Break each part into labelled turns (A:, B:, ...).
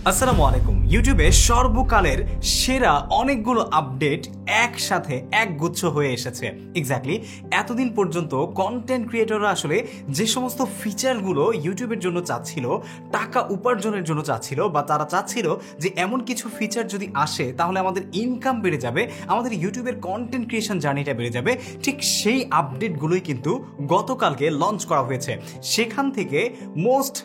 A: আসসালামু আলাইকুম। ইউটিউবে সর্বকালের সেরা অনেকগুলো আপডেট একসাথে একগুচ্ছ হয়ে এসেছে। এক্স্যাক্টলি এতদিন পর্যন্ত কন্টেন্ট ক্রিয়েটররা আসলে যে সমস্ত ফিচারগুলো ইউটিউবের জন্য চাচ্ছিল, টাকা উপার্জনের জন্য চাচ্ছিল, বা তারা চাচ্ছিল যে এমন কিছু ফিচার যদি আসে তাহলে আমাদের ইনকাম বেড়ে যাবে, আমাদের ইউটিউবের কন্টেন্ট ক্রিয়েশন জার্নিটা বেড়ে যাবে, ঠিক সেই আপডেটগুলোই কিন্তু গতকালকে লঞ্চ করা হয়েছে। সেখান থেকে মোস্ট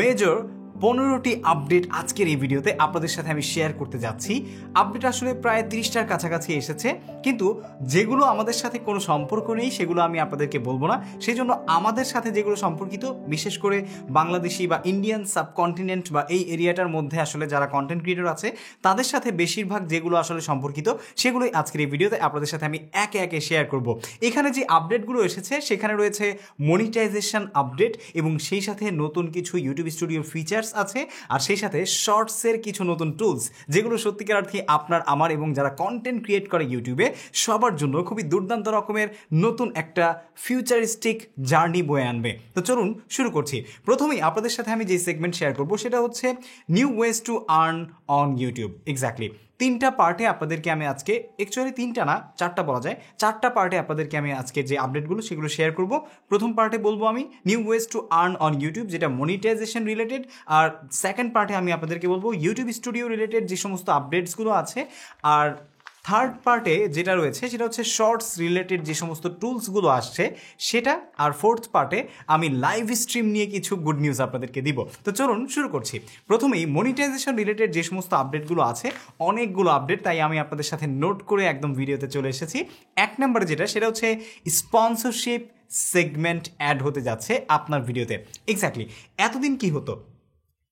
A: মেজর 15টি আপডেট আজকের এই ভিডিওতে আপনাদের সাথে আমি শেয়ার করতে যাচ্ছি। আপডেট আসলে প্রায় 30টার কাছাকাছি এসেছে, কিন্তু যেগুলো আমাদের সাথে কোনো সম্পর্ক নেই সেগুলো আমি আপনাদেরকে বলবো না। সেই জন্য আমাদের সাথে যেগুলো সম্পর্কিত, বিশেষ করে বাংলাদেশি বা ইন্ডিয়ান সাবকন্টিনেন্ট বা এই এরিয়াটার মধ্যে আসলে যারা কন্টেন্ট ক্রিয়েটর আছে তাদের সাথে বেশিরভাগ যেগুলো আসলে সম্পর্কিত সেগুলোই আজকের এই ভিডিওতে আপনাদের সাথে আমি একে একে শেয়ার করব। এখানে যে আপডেটগুলো এসেছে সেখানে রয়েছে মনিটাইজেশন আপডেট, এবং সেই সাথে নতুন কিছু ইউটিউব স্টুডিওর ফিচার আছে, আর সেই সাথে শর্টসের কিছু নতুন টুলস যেগুলো সত্যিকার অর্থে আপনার, আমার এবং যারা কন্টেন্ট ক্রিয়েট করে ইউটিউবে সবার জন্য খুবই দুর্দান্ত রকমের নতুন একটা ফিউচারিস্টিক জার্নি বয়ে আনবে। তো চলুন শুরু করছি। প্রথমেই আপনাদের সাথে আমি যে সেগমেন্ট শেয়ার করব সেটা হচ্ছে new ways to earn on YouTube. Exactly 3টা পার্টে আপনাদেরকে আমি আজকে, অ্যাকচুয়ালি 3টা না 4টা বলা যায়, 4টা পার্টে আপনাদেরকে আমি আজকে যে আপডেটগুলো সেগুলো শেয়ার করব। প্রথম পার্টে বলবো আমি new ways to earn on YouTube, যেটা মনিটাইজেশন রিলেটেড। আর সেকেন্ড পার্টে আমি আপনাদেরকে বলবো ইউটিউব স্টুডিও রিলেটেড যে সমস্ত আপডেটসগুলো আছে। আর থার্ড পার্টে যেটা রয়েছে সেটা হচ্ছে শর্টস রিলেটেড যে সমস্ত টুলসগুলো আসছে সেটা। আর ফোর্থ পার্টে আমি লাইভ স্ট্রিম নিয়ে কিছু গুড নিউজ আপনাদেরকে দিব। তো চলুন শুরু করছি। প্রথমেই মনিটাইজেশন রিলেটেড যে সমস্ত আপডেটগুলো আছে, অনেকগুলো আপডেট, তাই আমি আপনাদের সাথে নোট করে একদম ভিডিওতে চলে এসেছি। 1 নম্বরে যেটা, সেটা হচ্ছে স্পন্সরশিপ সেগমেন্ট অ্যাড হতে যাচ্ছে আপনার ভিডিওতে। এক্স্যাক্টলি এতদিন কি হতো,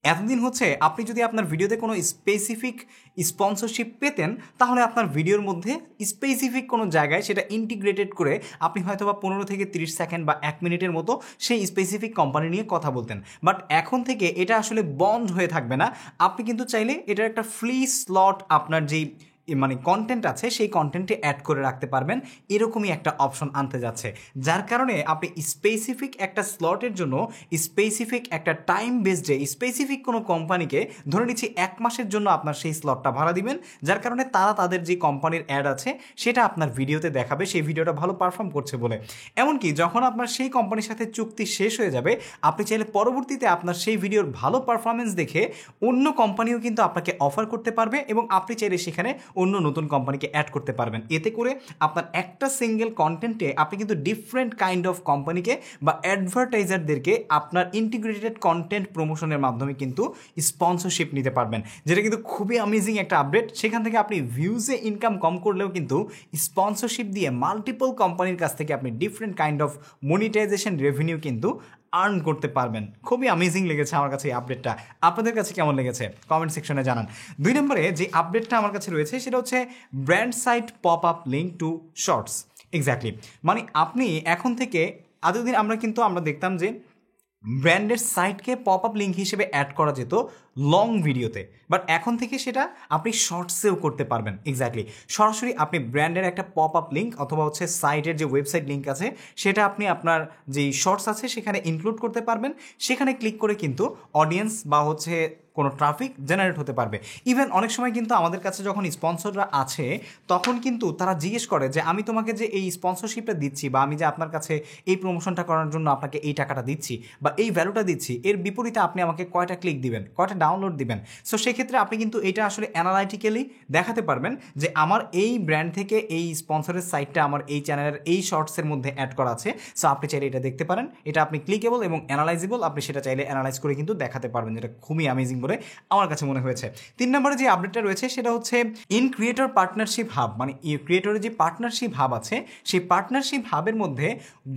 A: এতদিন হচ্ছে আপনি যদি আপনার ভিডিওতে কোনো স্পেসিফিক স্পন্সরশিপ পেতেন তাহলে আপনার ভিডিওর মধ্যে স্পেসিফিক কোনো জায়গায় সেটা ইন্টিগ্রেটেড করে আপনি হয়তো বা 15 থেকে 30 সেকেন্ড বা 1 মিনিটের মতো সেই স্পেসিফিক কোম্পানি নিয়ে কথা বলতেন। বাট এখন থেকে এটা আসলে বন্ধ হয়ে থাকবে না। আপনি কিন্তু চাইলে এটার একটা ফ্রি স্লট আপনার যেই মানে কন্টেন্ট আছে সেই কন্টেন্টে অ্যাড করে রাখতে পারবেন, এরকমই একটা অপশন আনতে যাচ্ছে। যার কারণে আপনি স্পেসিফিক একটা স্লটের জন্য স্পেসিফিক একটা টাইম বেসডে স্পেসিফিক কোনো কোম্পানিকে, ধরে নিচ্ছি 1 মাসের জন্য আপনার সেই স্লটটা ভাড়া দিবেন, যার কারণে তারা তাদের যে কোম্পানির অ্যাড আছে সেটা আপনার ভিডিওতে দেখাবে, সেই ভিডিওটা ভালো পারফর্ম করছে বলে। এমনকি যখন আপনার সেই কোম্পানির সাথে চুক্তি শেষ হয়ে যাবে, আপনি চাইলে পরবর্তীতে আপনার সেই ভিডিওর ভালো পারফরমেন্স দেখে অন্য কোম্পানিও কিন্তু আপনাকে অফার করতে পারবে, এবং আপনি চাইলে সেখানে অন্য নতুন কোম্পানিকে অ্যাড করতে পারবেন। এতে করে আপনার একটা সিঙ্গেল কন্টেন্টে আপনি কিন্তু ডিফারেন্ট কাইন্ড অফ কোম্পানিকে বা অ্যাডভার্টাইজারদেরকে আপনার ইন্টিগ্রেটেড কন্টেন্ট প্রমোশনের মাধ্যমে কিন্তু স্পন্সরশিপ নিতে পারবেন, যেটা কিন্তু খুবই অ্যামেজিং একটা আপডেট। সেখান থেকে আপনি ভিউজে ইনকাম কম করলেও কিন্তু স্পন্সরশিপ দিয়ে মাল্টিপল কোম্পানির কাছ থেকে আপনি different kind of monetisation revenue কিন্তু আর্ন করতে পারবেন। খুবই অ্যামেজিং লেগেছে আমার কাছে এই আপডেটটা। আপনাদের কাছে কেমন লেগেছে কমেন্ট সেকশনে জানান। 2 নম্বরে যে আপডেটটা আমার কাছে রয়েছে সেটা হচ্ছে brand site pop up link to shorts. Exactly মানে আপনি এখন থেকে, এতদিন আমরা দেখতাম যে ব্র্যান্ডের সাইটকে পপ আপ লিঙ্ক হিসেবে অ্যাড করা যেত লং ভিডিওতে, বাট এখন থেকে সেটা আপনি শর্টসেও করতে পারবেন। এক্স্যাক্টলি সরাসরি আপনি ব্র্যান্ডের একটা পপ আপ লিঙ্ক অথবা হচ্ছে সাইটের যে ওয়েবসাইট লিঙ্ক আছে সেটা আপনি আপনার যেই শর্টস আছে সেখানে ইনক্লুড করতে পারবেন। সেখানে ক্লিক করে কিন্তু অডিয়েন্স বা হচ্ছে কোনো ট্রাফিক জেনারেট হতে পারবে। ইভেন অনেক সময় কিন্তু আমাদের কাছে যখন স্পন্সররা আছে তখন কিন্তু তারা জিজ্ঞেস করে যে আমি তোমাকে যে এই স্পন্সরশিপটা দিচ্ছি, বা আমি যে আপনার কাছে এই প্রমোশনটা করার জন্য আপনাকে এই টাকাটা দিচ্ছি বা এই ভ্যালুটা দিচ্ছি, এর বিপরীতে আপনি আমাকে কয়টা ক্লিক দিবেন, কয়টা ডাউনলোড দিবেন। সো সেক্ষেত্রে আপনি কিন্তু এটা আসলে অ্যানালাইটিক্যালি দেখাতে পারবেন যে আমার এই ব্র্যান্ড থেকে এই স্পন্সরের সাইটটা আমার এই চ্যানেলের এই শর্টসের মধ্যে অ্যাড করা আছে। সো আপনি চাইলে এটা দেখতে পারেন, এটা আপনি ক্লিকেবল এবং অ্যানালাইজেবল, আপনি সেটা চাইলে অ্যানালাইজ করে কিন্তু দেখাতে পারবেন, যেটা খুবই অ্যামেজিং বলে আমার কাছে মনে হয়েছে। 3 নম্বরে যে আপডেটটা রয়েছে সেটা হচ্ছে ইন ক্রিয়েটর পার্টনারশিপ হাব, মানে ক্রিয়েটরের যে পার্টনারশিপ হাব আছে সেই পার্টনারশিপ হাবের মধ্যে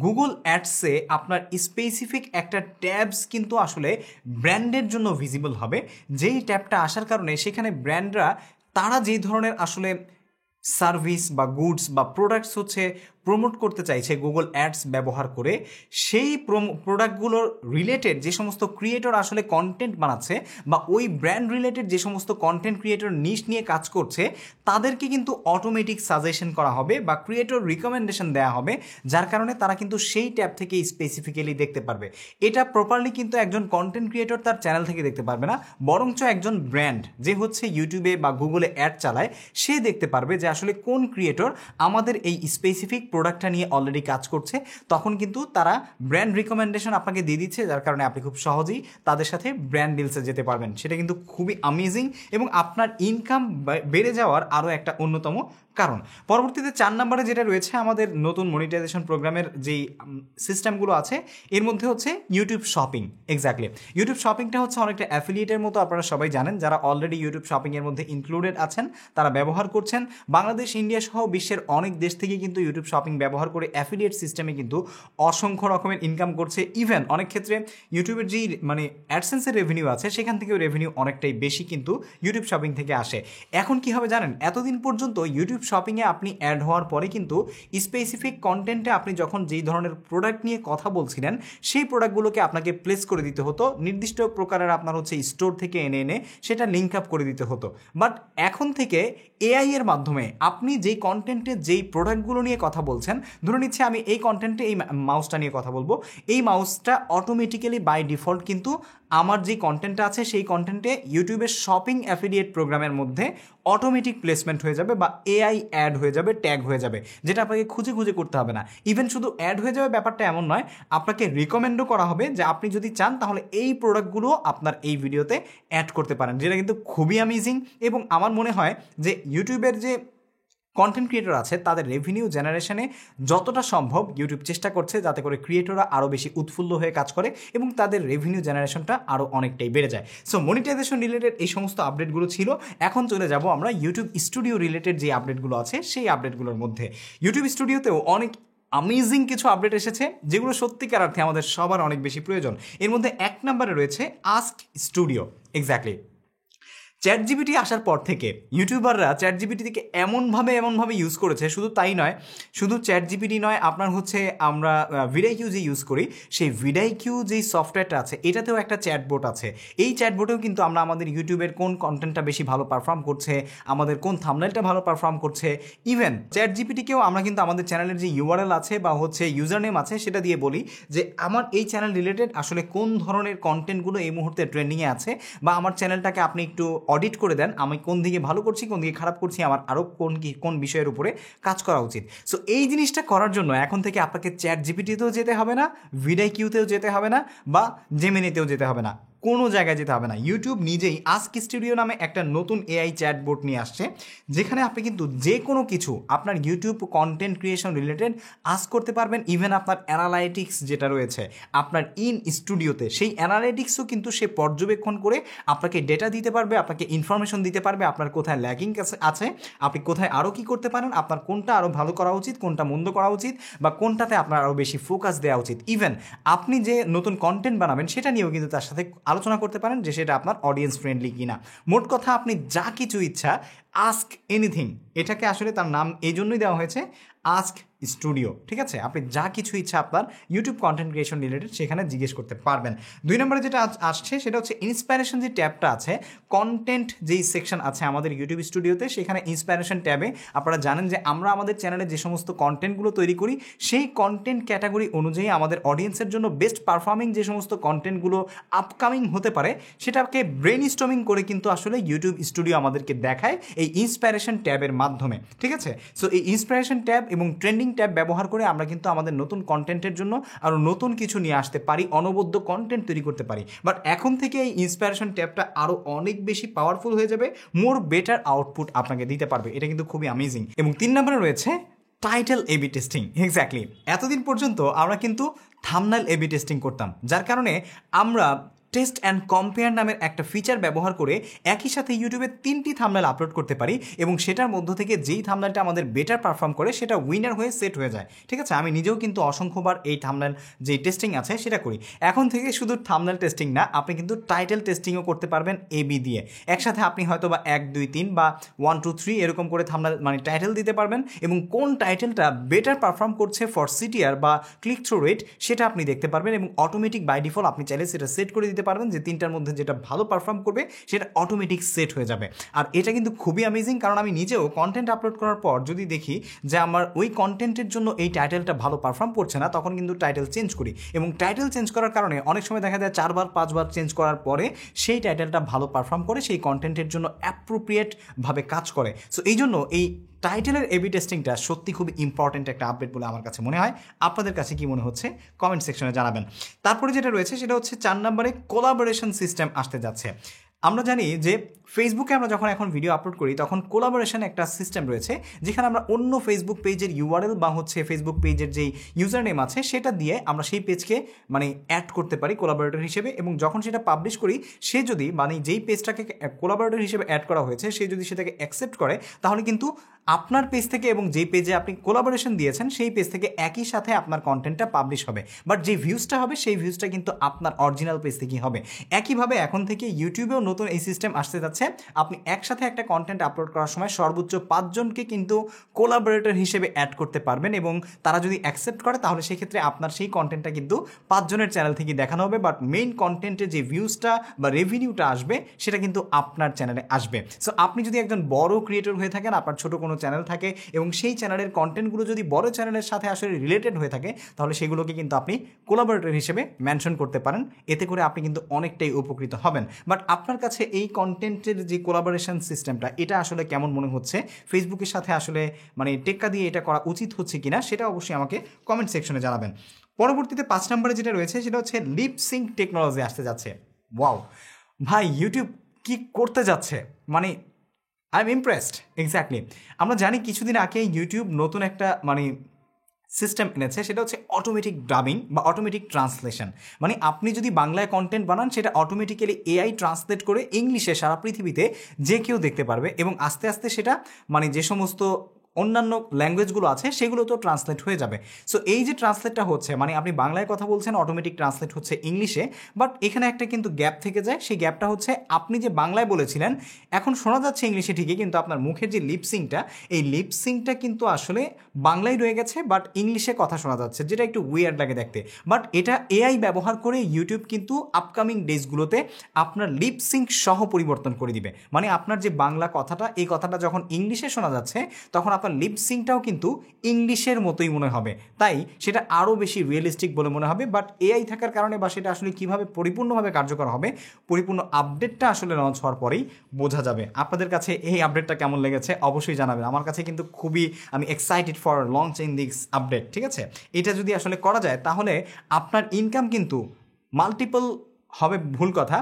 A: গুগল অ্যাডসে আপনার স্পেসিফিক একটা ট্যাবস কিন্তু আসলে ব্র্যান্ডের জন্য ভিজিবল হবে, যেই ট্যাবটা আসার কারণে সেখানে ব্র্যান্ডরা তারা যেই ধরনের আসলে সার্ভিস বা গুডস বা প্রোডাক্টস হচ্ছে প্রমোট করতে চাইছে গুগল অ্যাডস ব্যবহার করে, সেই প্রোডাক্টগুলোর রিলেটেড যে সমস্ত ক্রিয়েটর আসলে কন্টেন্ট বানাচ্ছে বা ওই ব্র্যান্ড রিলেটেড যে সমস্ত কন্টেন্ট ক্রিয়েটর নিশ নিয়ে কাজ করছে তাদেরকে কিন্তু অটোমেটিক সাজেশন করা হবে বা ক্রিয়েটর রিকমেন্ডেশন দেওয়া হবে, যার কারণে তারা কিন্তু সেই ট্যাব থেকে স্পেসিফিক্যালি দেখতে পারবে। এটা প্রপারলি কিন্তু একজন কন্টেন্ট ক্রিয়েটর তার চ্যানেল থেকে দেখতে পারবে না, বরঞ্চ একজন ব্র্যান্ড যে হচ্ছে ইউটিউবে বা গুগলে অ্যাড চালায় সে দেখতে পারবে যে আসলে কোন ক্রিয়েটর আমাদের এই স্পেসিফিক প্রোডাক্টটা নিয়ে অলরেডি কাজ করছে। তখন কিন্তু তারা ব্র্যান্ড রিকমেন্ডেশন আপনাকে দিয়ে দিচ্ছে, যার কারণে আপনি খুব সহজেই তাদের সাথে ব্র্যান্ড ডিলসে যেতে পারবেন। সেটা কিন্তু খুবই অ্যামেজিং এবং আপনার ইনকাম বেড়ে যাওয়ার আরও একটা অন্যতম কারণ। পরবর্তীতে 4 নম্বরে যেটা রয়েছে আমাদের নতুন মনিটাইজেশন প্রোগ্রামের যেই সিস্টেমগুলো আছে এর মধ্যে হচ্ছে ইউটিউব শপিং। এক্স্যাক্টলি, ইউটিউব শপিংটা হচ্ছে অনেকটা অ্যাফিলিয়েটের মতো, আপনারা সবাই জানেন। যারা অলরেডি ইউটিউব শপিংয়ের মধ্যে ইনক্লুডেড আছেন তারা ব্যবহার করছেন। বাংলাদেশ, ইন্ডিয়া সহ বিশ্বের অনেক দেশ থেকে কিন্তু ইউটিউব শপিং ব্যবহার করে অ্যাফিলিয়েট সিস্টেমে কিন্তু অসংখ্য রকমের ইনকাম করছে। ইভেন অনেক ক্ষেত্রে ইউটিউবের যেই মানে অ্যাডসেন্সের রেভিনিউ আছে সেখান থেকেও রেভিনিউ অনেকটাই বেশি কিন্তু ইউটিউব শপিং থেকে আসে। এখন কী হবে জানেন, এতদিন পর্যন্ত ইউটিউব শপিংয়ে আপনি অ্যাড হওয়ার পরে কিন্তু স্পেসিফিক কন্টেন্টে আপনি যখন যেই ধরনের প্রোডাক্ট নিয়ে কথা বলছিলেন সেই প্রোডাক্টগুলোকে আপনাকে প্লেস করে দিতে হতো, নির্দিষ্ট প্রকারের আপনার হচ্ছে স্টোর থেকে এনে এনে সেটা লিঙ্ক আপ করে দিতে হতো। বাট এখন থেকে এআই এর মাধ্যমে আপনি যেই কন্টেন্টে যেই প্রোডাক্টগুলো নিয়ে কথা বলছেন, ধরে নিচ্ছে আমি এই কন্টেন্টে এই মাউসটা নিয়ে কথা বলবো, এই মাউসটা অটোমেটিক্যালি বাই ডিফল্ট কিন্তু আমার যে কন্টেন্টটা আছে সেই কন্টেন্টে ইউটিউবের শপিং অ্যাফিলিয়েট প্রোগ্রামের মধ্যে অটোমেটিক প্লেসমেন্ট হয়ে যাবে বা এআই অ্যাড হয়ে যাবে, ট্যাগ হয়ে যাবে, যেটা আপনাকে খুঁজে খুঁজে করতে হবে না। ইভেন শুধু অ্যাড হয়ে যাবে ব্যাপারটা এমন নয়, আপনাকে রিকমেন্ডও করা হবে যে আপনি যদি চান তাহলে এই প্রোডাক্টগুলো আপনার এই ভিডিওতে অ্যাড করতে পারেন, যেটা কিন্তু খুবই অ্যামেজিং। এবং আমার মনে হয় যে ইউটিউবের যে কন্টেন্ট ক্রিয়েটর আছে তাদের রেভিনিউ জেনারেশনে যতটা সম্ভব ইউটিউব চেষ্টা করছে যাতে করে ক্রিয়েটররা আরও বেশি উৎফুল্ল হয়ে কাজ করে এবং তাদের রেভিনিউ জেনারেশনটা আরও অনেকটাই বেড়ে যায়। সো মনিটাইজেশন রিলেটেড এই সমস্ত আপডেটগুলো ছিল। এখন চলে যাব আমরা ইউটিউব স্টুডিও রিলেটেড যে আপডেটগুলো আছে সেই আপডেটগুলোর মধ্যে। ইউটিউব স্টুডিওতেও অনেক অ্যামেজিং কিছু আপডেট এসেছে যেগুলো সত্যিকার অর্থে আমাদের সবার অনেক বেশি প্রয়োজন। এর মধ্যে 1 নম্বরে রয়েছে আস্ক স্টুডিও। এক্স্যাক্টলি, চ্যাটজিপিটি আসার পর থেকে ইউটিউবাররা চ্যাটজিপিটিকে এমনভাবে ইউজ করেছে, শুধু তাই নয়, শুধু চ্যাটজিপিটি নয়, আপনার হচ্ছে আমরা ভিডাইকিউ যে ইউজ করি সেই ভিডাইকিউ যেই সফটওয়্যারটা আছে এটাতেও একটা চ্যাটবোট আছে। এই চ্যাটবোটেও কিন্তু আমরা আমাদের ইউটিউবের কোন কন্টেন্টটা বেশি ভালো পারফর্ম করছে, আমাদের কোন থাম্বনেলটা ভালো পারফর্ম করছে, ইভেন চ্যাটজিপিটিকেও আমরা কিন্তু আমাদের চ্যানেলের যে ইউআরএল আছে বা হচ্ছে ইউজার নেম আছে সেটা দিয়ে বলি যে আমার এই চ্যানেল রিলেটেড আসলে কোন ধরনের কন্টেন্টগুলো এই মুহূর্তে ট্রেন্ডিংয়ে আছে, বা আমার চ্যানেলটাকে আপনি একটু অডিট করে দেন, আমি কোন দিকে ভালো করছি কোন দিকে খারাপ করছি, আমার আরও কোন বিষয়ের উপরে কাজ করা উচিত। সো এই জিনিসটা করার জন্য এখন থেকে আপনাকে চ্যাটজিপিটিতেও যেতে হবে না, ভিডাইকিউতেও যেতে হবে না, বা জেমিনিতেও যেতে হবে না, কোনো জায়গায় যেতে হবে না। ইউটিউব নিজেই আস্ক স্টুডিও নামে একটা নতুন এআই চ্যাটবোট নিয়ে আসছে, যেখানে আপনি কিন্তু যে কোনো কিছু আপনার YouTube content creation related ask করতে পারবেন। ইভেন আপনার অ্যানালাইটিক্স যেটা রয়েছে আপনার ইন স্টুডিওতে, সেই অ্যানালাইটিক্সও কিন্তু সে পর্যবেক্ষণ করে আপনাকে ডেটা দিতে পারবে, আপনাকে ইনফরমেশন দিতে পারবে আপনার কোথায় ল্যাকিং আছে, আপনি কোথায় আরও কী করতে পারেন, আপনার কোনটা আরও ভালো করা উচিত, কোনটা মন্দ করা উচিত, বা কোনটাতে আপনার আরও বেশি ফোকাস দেওয়া উচিত। ইভেন আপনি যে নতুন কন্টেন্ট বানাবেন সেটা নিয়েও কিন্তু তার সাথে আলোচনা করতে পারেন যে সেটা আপনার অডিয়েন্স ফ্রেন্ডলি কিনা। মোট কথা আপনি যা কিছু ইচ্ছা আস্ক এনিথিং, এটাকে আসলে তার নাম এই জন্যই দেওয়া হয়েছে আস্ক স্টুডিও, ঠিক আছে? আপনি যা কিছু ইচ্ছা আপনার ইউটিউব কন্টেন্ট ক্রিয়েশন রিলেটেড সেখানে জিজ্ঞেস করতে পারবেন। 2 নম্বরে যেটা আসছে সেটা হচ্ছে ইন্সপাইরেশন যে ট্যাবটা আছে, কন্টেন্ট যেই সেকশন আছে আমাদের ইউটিউব স্টুডিওতে, সেখানে ইন্সপাইরেশন ট্যাবে আপনারা জানেন যে আমরা আমাদের চ্যানেলে যে সমস্ত কন্টেন্টগুলো তৈরি করি সেই কন্টেন্ট ক্যাটাগরি অনুযায়ী আমাদের অডিয়েন্সের জন্য বেস্ট পারফর্মিং যে সমস্ত কন্টেন্টগুলো আপকামিং হতে পারে সেটাকে ব্রেন স্টর্মিং করে কিন্তু আসলে ইউটিউব স্টুডিও আমাদেরকে দেখায় এই ইন্সপাইরেশন ট্যাবের মাধ্যমে, ঠিক আছে? সো এই ইন্সপাইরেশন ট্যাব এবং ট্রেন্ডিং ট্যাব ব্যবহার করে আমরা কিন্তু আমাদের নতুন কন্টেন্টের জন্য আরও নতুন কিছু নিয়ে আসতে পারি, অনবদ্য কন্টেন্ট তৈরি করতে পারি। বাট এখন থেকে এই ইন্সপাইরেশন ট্যাবটা আরও অনেক বেশি পাওয়ারফুল হয়ে যাবে, মোর বেটার আউটপুট আপনাকে দিতে পারবে। এটা কিন্তু খুবই অ্যামেজিং। এবং 3 নম্বরে রয়েছে টাইটেল এবি টেস্টিং। এক্স্যাক্টলি, এতদিন পর্যন্ত আমরা কিন্তু থাম্বনেল এবি টেস্টিং করতাম, যার কারণে আমরা টেস্ট অ্যান্ড কম্পেয়ার নামের একটা ফিচার ব্যবহার করে একই সাথে ইউটিউবে 3টি থাম্বনেল আপলোড করতে পারি এবং সেটার মধ্য থেকে যেই থাম্বনেলটা আমাদের বেটার পারফর্ম করে সেটা উইনার হয়ে সেট হয়ে যায়। ঠিক আছে, আমি নিজেও কিন্তু অসংখ্যবার এই থাম্বনেল যে টেস্টিং আছে সেটা করি। এখন থেকে শুধু থাম্বনেল টেস্টিং না, আপনি কিন্তু টাইটেল টেস্টিংও করতে পারবেন এবি দিয়ে। একসাথে আপনি হয়তো বা 1 2 3 বা 1 2 3 এরকম করে থাম্বনেল মানে টাইটেল দিতে পারবেন এবং কোন টাইটেলটা বেটার পারফর্ম করছে ফর সিটিআর বা ক্লিক থ্রু রেট সেটা আপনি দেখতে পারবেন এবং অটোমেটিক বাই ডিফল্ট আপনি চাইলে সেটা সেট করে দিতে পারবেন যে 3টার মধ্যে যেটা ভালো পারফর্ম করবে সেটা অটোমেটিক সেট হয়ে যাবে। আর এটা কিন্তু খুবই অ্যামেজিং, কারণ আমি নিজেও কন্টেন্ট আপলোড করার পর যদি দেখি যে আমার ওই কন্টেন্টের জন্য এই টাইটেলটা ভালো পারফর্ম করছে না, তখন কিন্তু টাইটেল চেঞ্জ করি এবং টাইটেল চেঞ্জ করার কারণে অনেক সময় দেখা যায় 4বার 5বার চেঞ্জ করার পরে সেই টাইটেলটা ভালো পারফর্ম করে, সেই কন্টেন্টের জন্য অ্যাপ্রোপ্রিয়েটভাবে কাজ করে। সো এই জন্য এই টাইটেলের এবি টেস্টিংটা সত্যি খুব ইম্পর্টেন্ট একটা আপডেট বলে আমার কাছে মনে হয়। আপনাদের কাছে কি মনে হচ্ছে কমেন্ট সেকশনে জানাবেন। তারপরে যেটা রয়েছে সেটা হচ্ছে 4 নম্বরে কোলাবোরেশন সিস্টেম আসতে যাচ্ছে। আমরা জানি যে ফেসবুকে আমরা যখন এখন ভিডিও আপলোড করি তখন কোলাবোরেশন একটা সিস্টেম রয়েছে, যেখানে আমরা অন্য ফেসবুক পেজের ইউআরএল বা হচ্ছে ফেসবুক পেজের যেই ইউজার নেম আছে সেটা দিয়ে আমরা সেই পেজকে মানে অ্যাড করতে পারি কোলাবোরেটর হিসেবে, এবং যখন সেটা পাবলিশ করি সে যদি মানে যেই পেজটাকে কোলাবোরেটর হিসেবে অ্যাড করা হয়েছে সে যদি সেটাকে অ্যাকসেপ্ট করে, তাহলে কিন্তু আপনার পেজ থেকে এবং যেই পেজে আপনি কোলাবোরেশন দিয়েছেন সেই পেজ থেকে একই সাথে আপনার কন্টেন্টটা পাবলিশ হবে, বাট যে ভিউজটা হবে সেই ভিউজটা কিন্তু আপনার অরিজিনাল পেজ থেকেই হবে। একইভাবে এখন থেকে ইউটিউবেও নতুন এই সিস্টেম আসতে যাচ্ছে। আপনি একসাথে একটা কন্টেন্ট আপলোড করার সময় সর্বোচ্চ 5 জনকে কিন্তু কোলাবোরেটর হিসেবে অ্যাড করতে পারবেন এবং তারা যদি অ্যাকসেপ্ট করে তাহলে সেক্ষেত্রে আপনার সেই কন্টেন্টটা কিন্তু 5 জনের চ্যানেল থেকে দেখানো হবে, বাট মেইন কন্টেন্টের যে ভিউজটা বা রেভিনিউটা আসবে সেটা কিন্তু আপনার চ্যানেলে আসবে। সো আপনি যদি একজন বড় ক্রিয়েটর হয়ে থাকেন, আপনার ছোট কোনো চ্যানেল থাকে এবং সেই চ্যানেলের কন্টেন্টগুলো যদি বড় চ্যানেলের সাথে আসলে রিলেটেড হয়ে থাকে, তাহলে সেগুলোকে কিন্তু আপনি কোলাবোরেটর হিসেবে মেনশন করতে পারেন। এতে করে আপনি কিন্তু অনেকটাই উপকৃত হবেন। বাট আপনার কাছে এই কন্টেন্টের যে কোলাবোরেশন সিস্টেমটা এটা আসলে কেমন মনে হচ্ছে, ফেসবুকের সাথে আসলে মানে টেক্কা দিয়ে এটা করা উচিত হচ্ছে কিনা সেটা অবশ্যই আমাকে কমেন্ট সেকশনে জানাবেন। পরবর্তীতে 5 নম্বরে যেটা রয়েছে সেটা হচ্ছে লিপ সিঙ্ক টেকনোলজি আসতে যাচ্ছে। ওয়াও ভাই, ইউটিউব কি করতে যাচ্ছে, মানে আই এম ইমপ্রেসড। এক্স্যাক্টলি, আমরা জানি কিছুদিন আগে ইউটিউব নতুন একটা মানে সিস্টেম এনেছে, সেটা হচ্ছে অটোমেটিক ডাবিং বা অটোমেটিক ট্রান্সলেশন। মানে আপনি যদি বাংলায় কন্টেন্ট বানান সেটা অটোমেটিক্যালি এআই ট্রান্সলেট করে ইংলিশে সারা পৃথিবীতে যে কেউ দেখতে পারবে এবং আস্তে আস্তে সেটা মানে যে সমস্ত অন্যান্য ল্যাঙ্গুয়েজগুলো আছে সেগুলো তো ট্রান্সলেট হয়ে যাবে। সো এই যে ট্রান্সলেটটা হচ্ছে মানে আপনি বাংলায় কথা বলছেন, অটোমেটিক ট্রান্সলেট হচ্ছে ইংলিশে, বাট এখানে একটা কিন্তু গ্যাপ থেকে যায়। সেই গ্যাপটা হচ্ছে আপনি যে বাংলায় বলেছিলেন এখন শোনা যাচ্ছে ইংলিশে ঠিকই, কিন্তু আপনার মুখের যে লিপসিংটা এই লিপসিংটা কিন্তু আসলে বাংলায় রয়ে গেছে, বাট ইংলিশে কথা শোনা যাচ্ছে, যেটা একটু উইয়ার্ড লাগে দেখতে। বাট এটা এআই ব্যবহার করে ইউটিউব কিন্তু আপকামিং ডেজগুলোতে আপনার লিপসিং সহ পরিবর্তন করে দিবে। মানে আপনার যে বাংলা কথাটা এই কথাটা যখন ইংলিশে শোনা যাচ্ছে তখন আপনার লিপসিংটাও কিন্তু ইংলিশের মতোই মনে হবে, তাই সেটা আরও বেশি রিয়েলিস্টিক বলে মনে হবে। বাট এআই থাকার কারণে বা সেটা আসলে কীভাবে পরিপূর্ণভাবে কার্যকর হবে, পরিপূর্ণ আপডেটটা আসলে লঞ্চ হওয়ার পরেই বোঝা যাবে। আপনাদের কাছে এই আপডেটটা কেমন লেগেছে অবশ্যই জানাবেন। আমার কাছে কিন্তু খুবই আমি excited for launching this update. ঠিক আছে, এটা যদি আসলে করা যায় তাহলে আপনার ইনকাম কিন্তু মাল্টিপল হবে, ভুল কথা,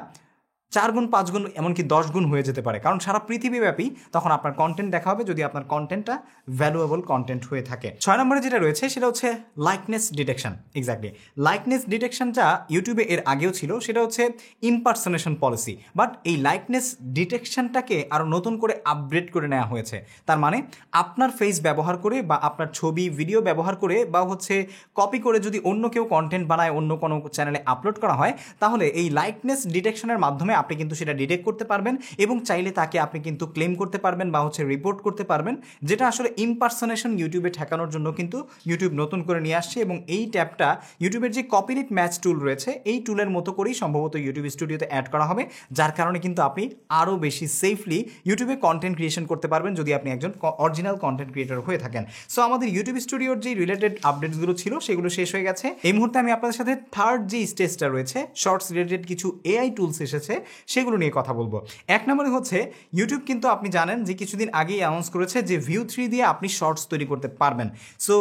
A: 4 গুণ 5 গুণ এমনকি 10 গুণ হয়ে যেতে পারে, কারণ সারা পৃথিবীব্যাপী তখন আপনার কন্টেন্ট দেখা হবে যদি আপনার কন্টেন্টটা ভ্যালুয়েবল কন্টেন্ট হয়ে থাকে। 6 নম্বরে যেটা রয়েছে সেটা হচ্ছে লাইকনেস ডিটেকশন। এক্স্যাক্টলি, লাইকনেস ডিটেকশনটা ইউটিউবে এর আগেও ছিল, সেটা হচ্ছে ইম্পারসনেশন পলিসি, বাট এই লাইকনেস ডিটেকশনটাকে আরও নতুন করে আপগ্রেড করে নেওয়া হয়েছে। তার মানে আপনার ফেস ব্যবহার করে বা আপনার ছবি ভিডিও ব্যবহার করে বা হচ্ছে কপি করে যদি অন্য কেউ কন্টেন্ট বানায় অন্য কোনো চ্যানেলে আপলোড করা হয়, তাহলে এই লাইকনেস ডিটেকশনের মাধ্যমে আপনি কিন্তু সেটা ডিটেক্ট করতে পারবেন এবং চাইলে তাকে আপনি কিন্তু ক্লেম করতে পারবেন বা হচ্ছে রিপোর্ট করতে পারবেন, যেটা আসলে ইম্পারসনেশন ইউটিউবে ঠেকানোর জন্য কিন্তু ইউটিউব নতুন করে নিয়ে আসছে। এবং এই ট্যাবটা ইউটিউবের যে কপিরাইট ম্যাচ টুল রয়েছে এই টুলের মতো করেই সম্ভবত ইউটিউব স্টুডিওতে অ্যাড করা হবে, যার কারণে কিন্তু আপনি আরও বেশি সেফলি ইউটিউবে কন্টেন্ট ক্রিয়েশন করতে পারবেন যদি আপনি একজন অরিজিনাল কন্টেন্ট ক্রিয়েটর হয়ে থাকেন। সো আমাদের ইউটিউব স্টুডিওর যে রিলেটেড আপডেটসগুলো ছিল সেগুলো শেষ হয়ে গেছে। এই মুহূর্তে আমি আপনাদের সাথে থার্ড যে স্টেজটা রয়েছে, শর্টস রিলেটেড কিছু এআই টুলস এসেছে সেগুলো নিয়ে কথা বলবো। 1 নম্বরে হচ্ছে ইউটিউব কিন্তু আপনি জানেন যে কিছুদিন আগেই অ্যানাউন্স করেছে যে View 3 দিয়ে আপনি শর্টস তৈরি করতে পারবেন। সো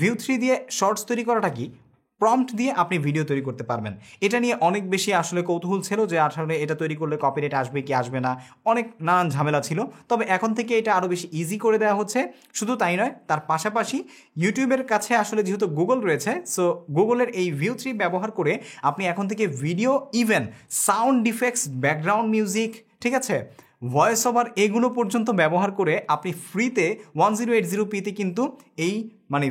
A: View 3 দিয়ে শর্টস তৈরি করাটা কি, প্রম্পট দিয়ে আপনি ভিডিও তৈরি করতে পারবেন। এটা নিয়ে অনেক বেশি আসলে কৌতূহল ছিল যে আসলে এটা তৈরি করলে কপিরাইট আসবে কি আসবে না, অনেক নানান ঝামেলা ছিল। তবে এখন থেকে এটা আরও বেশি ইজি করে দেওয়া হচ্ছে। শুধু তাই নয়, তার পাশাপাশি ইউটিউবের কাছে আসলে যেহেতু গুগল রয়েছে, সো গুগলের এই ভিউ 3 ব্যবহার করে আপনি এখন থেকে video, even sound effects, background music, ঠিক আছে, ভয়েস ওভার, এগুলো পর্যন্ত ব্যবহার করে আপনি ফ্রিতে 1080p কিন্তু এই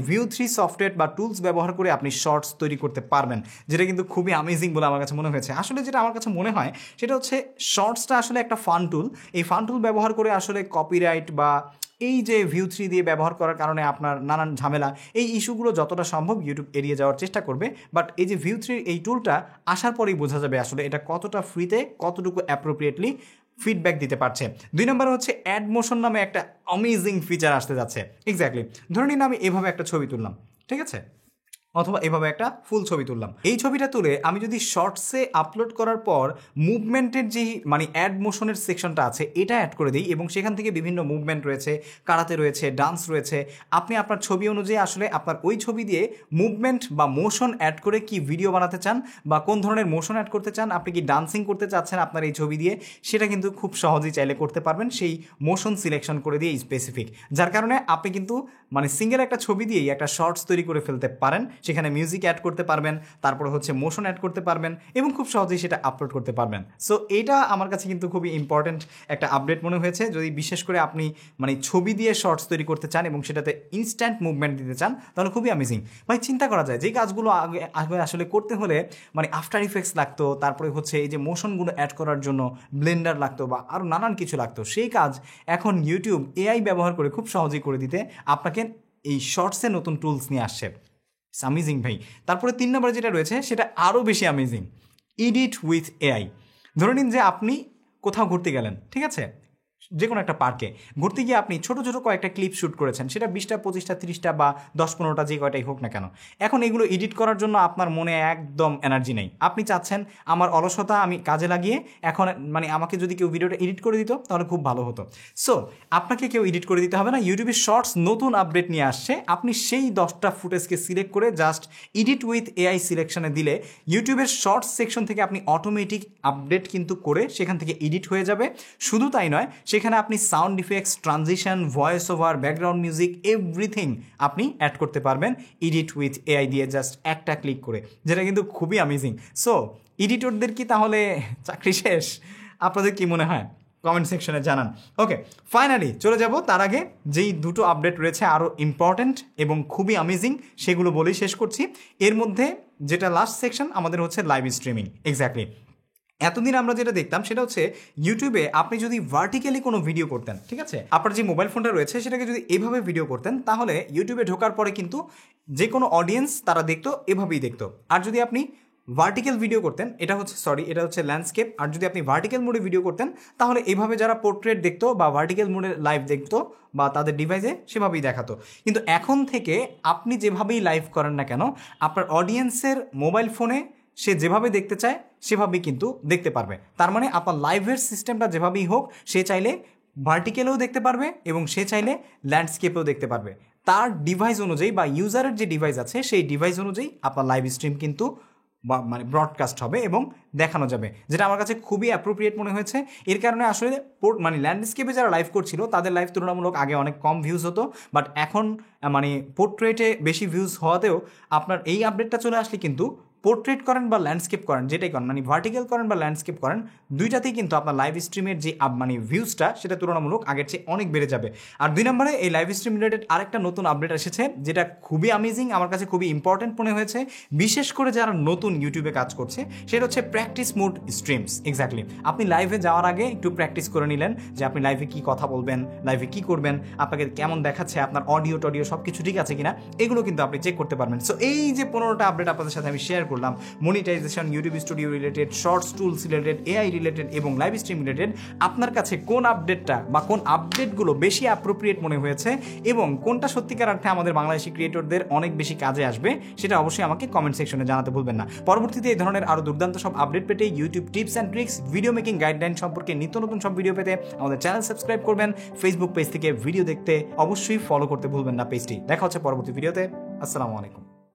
A: ভিউ 3 সফটওয়্যার বা টুলস ব্যবহার করে আপনি শর্টস তৈরি করতে পারবেন, যেটা কিন্তু খুবই অ্যামেজিং বলে আমার কাছে মনে হয়েছে। আসলে যেটা আমার কাছে মনে হয় সেটা হচ্ছে শর্টসটা আসলে একটা ফান টুল। এই ফান টুল ব্যবহার করে আসলে কপিরাইট বা এই যে ভিউ 3 দিয়ে ব্যবহার করার কারণে আপনার নানান ঝামেলা, এই ইস্যুগুলো যতটা সম্ভব ইউটিউব এড়িয়ে যাওয়ার চেষ্টা করবে। বাট এই যে ভিউ 3 এই টুলটা আসার পরেই বোঝা যাবে আসলে এটা কতটা ফ্রিতে, কতটুকু অ্যাপ্রোপ্রিয়েটলি ফিডব্যাক দিতে পারছে। 2 নম্বর হচ্ছে অ্যাড মোশন নামে একটা অ্যামেজিং ফিচার আসতে যাচ্ছে। এক্স্যাক্টলি, ধরে নিন আমি এভাবে একটা ছবি তুললাম, ঠিক আছে, অথবা এভাবে একটা ফুল ছবি তুললাম। এই ছবিটা তুলে আমি যদি শর্টসে আপলোড করার পর মুভমেন্টের যে অ্যাড মোশনের সেকশনটা আছে এটা অ্যাড করে দিই, এবং সেখান থেকে বিভিন্ন মুভমেন্ট রয়েছে, কারাতে রয়েছে, ডান্স রয়েছে, আপনি আপনার ছবি অনুযায়ী আসলে আপনার ওই ছবি দিয়ে মুভমেন্ট বা মোশন অ্যাড করে কি ভিডিও বানাতে চান বা কোন ধরনের মোশন অ্যাড করতে চান, আপনি কি ডান্সিং করতে চাচ্ছেন আপনার এই ছবি দিয়ে, সেটা কিন্তু খুব সহজেই চাইলে করতে পারবেন সেই মোশন সিলেকশন করে দিয়ে স্পেসিফিক। যার কারণে আপনি কিন্তু সিঙ্গেল একটা ছবি দিয়েই একটা শর্টস তৈরি করে ফেলতে পারেন। সেখানে মিউজিক অ্যাড করতে পারবেন, তারপরে হচ্ছে মোশন অ্যাড করতে পারবেন, এবং খুব সহজেই সেটা আপলোড করতে পারবেন। সো এটা আমার কাছে কিন্তু খুবই ইম্পর্ট্যান্ট একটা আপডেট মনে হয়েছে। যদি বিশেষ করে আপনি ছবি দিয়ে শর্টস তৈরি করতে চান এবং সেটাতে ইনস্ট্যান্ট মুভমেন্ট দিতে চান, তাহলে খুবই অ্যামেজিং। চিন্তা করা যায় যে কাজগুলো আগে আসলে করতে হলে আফটার ইফেক্টস লাগতো, তারপরে হচ্ছে এই যে মোশনগুলো অ্যাড করার জন্য ব্লেন্ডার লাগতো বা আরও নানান কিছু লাগতো, সেই কাজ এখন ইউটিউব এআই ব্যবহার করে খুব সহজেই করে দিতে আপনাকে এই শর্টসে নতুন টুলস নিয়ে আসছে। অ্যামেজিং ভাই। তারপরে 3 নম্বরে যেটা রয়েছে সেটা আরও বেশি অ্যামেজিং, এডিট উইথ এআই। ধরে নিন যে আপনি কোথাও ঘুরতে গেলেন, ঠিক আছে, যে কোনো একটা পার্কে ঘুরতে গিয়ে আপনি ছোটো ছোটো কয়েকটা ক্লিপ শ্যুট করেছেন, সেটা 20টা 25টা 30টা বা 10-15টা যে কয়টাই হোক না কেন। এখন এগুলো এডিট করার জন্য আপনার মনে একদম এনার্জি নেই, আপনি চাচ্ছেন আমার অলসতা আমি কাজে লাগিয়ে এখন আমাকে যদি কেউ ভিডিওটা এডিট করে দিত তাহলে খুব ভালো হতো। সো আপনাকে কেউ এডিট করে দিতে হবে না, ইউটিউবের শর্টস নতুন আপডেট নিয়ে আসছে। আপনি সেই 10টা ফুটেজকে সিলেক্ট করে জাস্ট এডিট উইথ এআই সিলেকশনে দিলে ইউটিউবের শর্টস সেকশন থেকে আপনি অটোমেটিক আপডেট কিন্তু করে সেখান থেকে এডিট হয়ে যাবে। শুধু তাই নয়, সেখানে আপনি sound effects, transition, voice over, background music, everything আপনি অ্যাড করতে পারবেন এডিট উইথ এআই দিয়ে জাস্ট একটা ক্লিক করে, যেটা কিন্তু খুবই অ্যামেজিং। সো এডিটরদের কি তাহলে চাকরি শেষ? আপনাদের কি মনে হয় কমেন্ট সেকশনে জানান। ওকে, ফাইনালি চলে যাব তার আগে যেই দুটো আপডেট রয়েছে আরও ইম্পর্ট্যান্ট এবং খুবই অ্যামেজিং, সেগুলো বলেই শেষ করছি। এর মধ্যে যেটা লাস্ট সেকশন আমাদের হচ্ছে লাইভ স্ট্রিমিং। এক্স্যাক্টলি, এতদিন আমরা যেটা দেখতাম সেটা হচ্ছে ইউটিউবে আপনি যদি ভার্টিক্যালি কোনো ভিডিও করতেন, ঠিক আছে, আপনার যে মোবাইল ফোনটা রয়েছে সেটাকে যদি এভাবে ভিডিও করতেন, তাহলে ইউটিউবে ঢোকার পরে কিন্তু যে কোনো অডিয়েন্স তারা দেখতো এভাবেই দেখতো। আর যদি আপনি ভার্টিক্যাল ভিডিও করতেন, এটা হচ্ছে ল্যান্ডস্কেপ, আর যদি আপনি ভার্টিক্যাল মোডে ভিডিও করতেন তাহলে এভাবে যারা পোর্ট্রেট দেখতো বা ভার্টিক্যাল মোডে লাইভ দেখতো বা তাদের ডিভাইসে সেভাবেই দেখাতো। কিন্তু এখন থেকে আপনি যেভাবেই লাইভ করেন না কেন, আপনার অডিয়েন্সের মোবাইল ফোনে সে যেভাবে দেখতে চায় সেভাবেই কিন্তু দেখতে পারবে। তার মানে আপনার লাইভের সিস্টেমটা যেভাবেই হোক, সে চাইলে ভার্টিক্যালেও দেখতে পারবে এবং সে চাইলে ল্যান্ডস্কেপেও দেখতে পারবে। তার ডিভাইস অনুযায়ী বা ইউজারের যে ডিভাইস আছে সেই ডিভাইস অনুযায়ী আপনার লাইভ স্ট্রিম কিন্তু ব্রডকাস্ট হবে এবং দেখানো যাবে, যেটা আমার কাছে খুবই অ্যাপ্রোপ্রিয়েট মনে হয়েছে। এর কারণে আসলে ল্যান্ডস্কেপে যারা লাইভ করছিল তাদের লাইভ তুলনামূলক আগে অনেক কম ভিউজ হতো, বাট এখন পোর্ট্রেটে বেশি ভিউজ হওয়াতেও আপনার এই আপডেটটা চলে আসলে কিন্তু পোর্ট্রেট করেন বা ল্যান্ডস্কেপ করেন, যেটাই করেন ভার্টিক্যাল করেন বা ল্যান্ডস্কেপ করেন, দুইটাতেই কিন্তু আপনার লাইভ স্ট্রিমের যে ভিউজটা সেটা তুলনামূলক আগের চেয়ে অনেক বেড়ে যাবে। আর 2 নম্বরে এই লাইভ স্ট্রিম রিলেটেড আরেকটা নতুন আপডেট এসেছে যেটা খুবই অ্যামেজিং, আমার কাছে খুবই ইম্পর্টেন্ট মনে হয়েছে, বিশেষ করে যারা নতুন ইউটিউবে কাজ করছে, সেটা হচ্ছে প্র্যাকটিস মোড স্ট্রিমস। এক্স্যাক্টলি, আপনি লাইভে যাওয়ার আগে একটু প্র্যাকটিস করে নিলেন যে আপনি লাইভে কি কথা বলবেন, লাইভে কি করবেন, আপনাকে কেমন দেখাচ্ছে, আপনার অডিও টডিও সব কিছু ঠিক আছে কিনা, এগুলো কিন্তু আপনি চেক করতে পারবেন। সো এই যে 15টা আপডেট আপনাদের সাথে আমি শেয়ার করলাম, monetisation, YouTube studio related, shorts tools related, AI related এবং লাইভ স্ট্রিম রিলেটেড, আপনার কাছে কোন আপডেটটা বা কোন আপডেটগুলো বেশি অ্যাপ্রোপ্রিয়েট মনে হয়েছে এবং কোনটা সত্যিকার অর্থে আমাদের বাংলাদেশি ক্রিয়েটরদের অনেক বেশি কাজে আসবে, সেটা অবশ্যই আমাকে কমেন্ট সেকশনে জানাতে ভুলবেন না। পরবর্তীতে এই ধরনের আরও দুর্দান্ত সব আপডেট পেতে, YouTube tips and tricks, video making guideline সম্পর্কে নিত্য নতুন সব ভিডিও পেতে আমাদের চ্যানেল সাবস্ক্রাইব করবেন। ফেসবুক পেজ থেকে ভিডিও দেখতে অবশ্যই ফলো করতে ভুলবেন না পেজটি। দেখা হচ্ছে পরবর্তী ভিডিওতে। আসসালামু আলাইকুম।